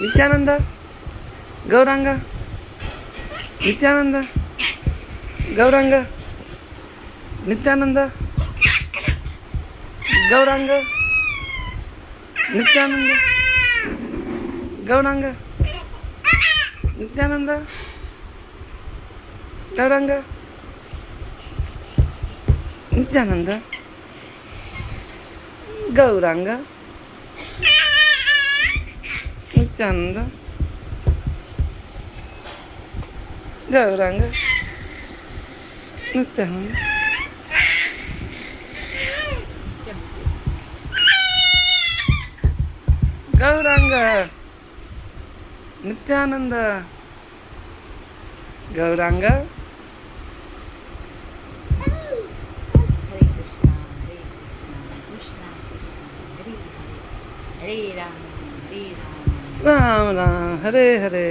Nityanand, Gaurang, Nityanand, Gaurang, Nityanand, Gaurang, Nityanand, Gaurang, Nityanand, Gaurang, Nityanand, Gaurang, Nityanand, Gaurang, Nityanand, Gaurang, Nityanand, Gaurang, Hare Krishna Krishna Krishna Hare Hare, Hare Ram Hare Ram Ram Ram Hare Hare.